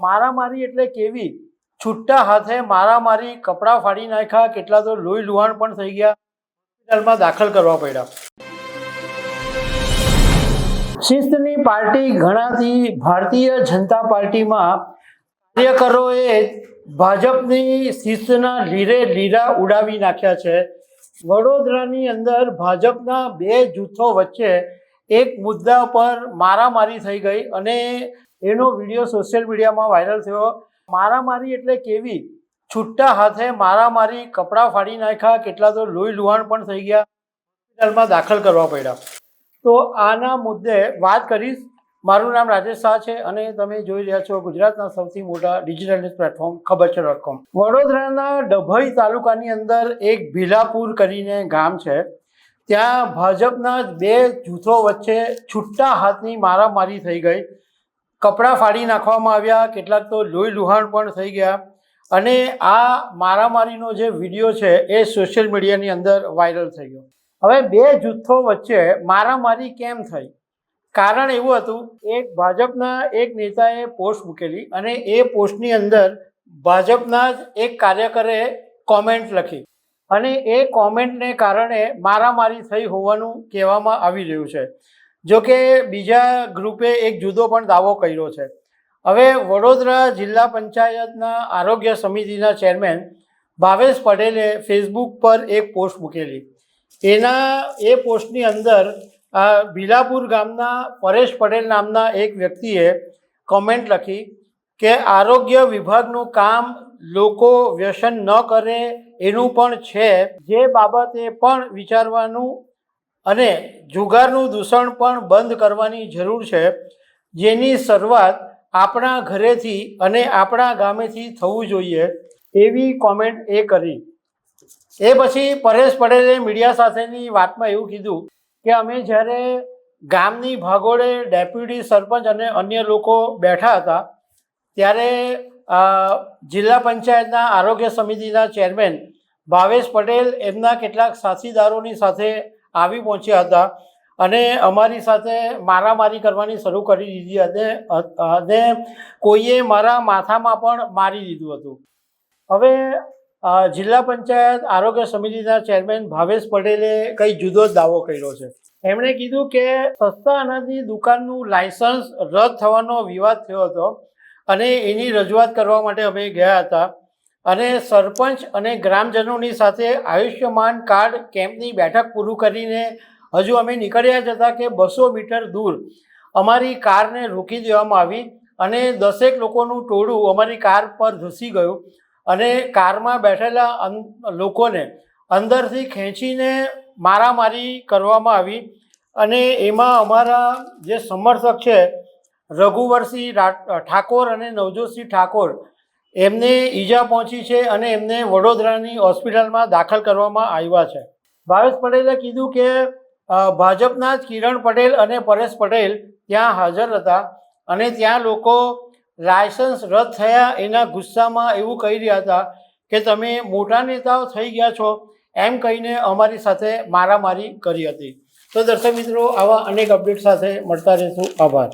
મારામારી એટલે કેવી? છૂટા હાથે મારામારી, કપડાં ફાડી નાખ્યા, કેટલા તો લોહી લુહાણ પણ થઈ ગયા, હોસ્પિટલમાં દાખલ કરવા પડ્યા. શિસ્તની પાર્ટી ગણાતી ભારતીય જનતા પાર્ટીમાં કાર્યકરોએ ભાજપની શિસ્તના લીરે લીરા ઉડાવી નાખ્યા છે. વડોદરાની અંદર ભાજપના બે જૂથો વચ્ચે એક મુદ્દા પર મારામારી થઈ ગઈ અને એનો વિડીયો સોશિયલ મીડિયામાં વાયરલ થયો. મારામારી એટલે કેવી? છૂટા હાથે મારામારી, કપડાં ફાડી નાખ્યા, કેટલા તો લોહી લુહાણ પણ થઈ ગયા, હોસ્પિટલમાં દાખલ કરવા પડ્યા. તો આના મુદ્દે વાત કરીશ. મારું નામ રાજેશ શાહ છે અને તમે જોઈ રહ્યા છો ગુજરાતના સૌથી મોટા ડિજિટલ ન્યૂઝ પ્લેટફોર્મ ખબરછે.com. વડોદરાના ડભોઈ તાલુકાની અંદર એક ભીલાપુર કરીને ગામ છે. ત્યાં ભાજપના બે જૂથો વચ્ચે છૂટા હાથની મારામારી થઈ ગઈ. કપડાં ફાડી નાખવામાં આવ્યા, કેટલાક તો લોહી લુહાણ પણ થઈ ગયા અને આ મારામારીનો જે વિડીયો છે એ સોશિયલ મીડિયાની અંદર વાયરલ થઈ ગયો. હવે બે જૂથો વચ્ચે મારામારી કેમ થઈ? કારણ એવું હતું, એક ભાજપના એક નેતાએ પોસ્ટ મૂકેલી અને એ પોસ્ટની અંદર ભાજપના જ એક કાર્યકરે કોમેન્ટ લખી અને એ કોમેન્ટને કારણે મારામારી થઈ હોવાનું કહેવામાં આવી રહ્યું છે. જો કે બીજા ગ્રુપે એક જુદો પણ દાવો કર્યો છે. હવે વડોદરા જિલ્લા પંચાયતના આરોગ્ય સમિતિના ચેરમેન ભાવેશ પટેલે ફેસબુક પર એક પોસ્ટ મૂકેલી. એ પોસ્ટની અંદર ભીલાપુર ગામના પરેશ પટેલ નામના એક વ્યક્તિએ કોમેન્ટ લખી કે આરોગ્ય વિભાગનું કામ લોકો વ્યસન ન કરે એનું પણ છે, જે બાબતે પણ વિચારવાનું અને જુગારનું દૂષણ પણ બંધ કરવાની જરૂર છે, જેની શરૂઆત આપણા ઘરેથી અને આપણા ગામેથી થવું જોઈએ, એવી કોમેન્ટ એ કરી. એ પછી પરેશ પટેલે મીડિયા સાથેની વાતમાં એવું કીધું કે અમે જ્યારે ગામની ભાગોળે ડેપ્યુટી સરપંચ અને અન્ય લોકો બેઠા હતા ત્યારે જિલ્લા પંચાયતના આરોગ્ય સમિતિના ચેરમેન ભાવેશ પટેલ એમના કેટલાક સાથીદારોની સાથે આવી પહોંચ્યા હતા અને અમારી સાથે મારામારી કરવાની શરૂ કરી દીધી અને કોઈએ મારા માથામાં પણ મારી દીધું હતું. હવે જિલ્લા પંચાયત આરોગ્ય સમિતિના ચેરમેન ભાવેશ પટેલે કંઈ જુદો જ દાવો કર્યો છે. એમણે કીધું કે સસ્તા અનાજની દુકાનનું લાયસન્સ રદ થવાનો વિવાદ થયો હતો અને એની રજૂઆત કરવા માટે અમે ગયા હતા અને સરપંચ અને ગ્રામજનોની સાથે આયુષ્યમાન કાર્ડ કેમ્પની બેઠક પૂરું કરીને હજુ અમે નીકળ્યા જ હતા કે 200 મીટર દૂર અમારી કારને રોકી દેવામાં આવી અને 10 લોકોનું ટોળું અમારી કાર પર ધસી ગયું અને કારમાં બેઠેલા લોકોને અંદરથી ખેંચીને મારામારી કરવામાં આવી અને એમાં અમારા જે સમર્થક છે રઘુવરસિંહ ઠાકોર અને નવજોતસિંહ ઠાકોર, એમને ઈજા પહોંચી છે અને એમને વડોદરાની હોસ્પિટલમાં દાખલ કરવામાં આવ્યા છે. ભાવેશ પટેલે કીધું કે ભાજપના જ કિરણ પટેલ અને પરેશ પટેલ ત્યાં હાજર હતા અને ત્યાં લોકો લાયસન્સ રદ થયા એના ગુસ્સામાં એવું કહી રહ્યા હતા કે તમે મોટા નેતાઓ થઈ ગયા છો, એમ કહીને અમારી સાથે મારામારી કરી હતી. તો દર્શક મિત્રો, આવા અનેક અપડેટ સાથે મળતા રહીશું. આભાર.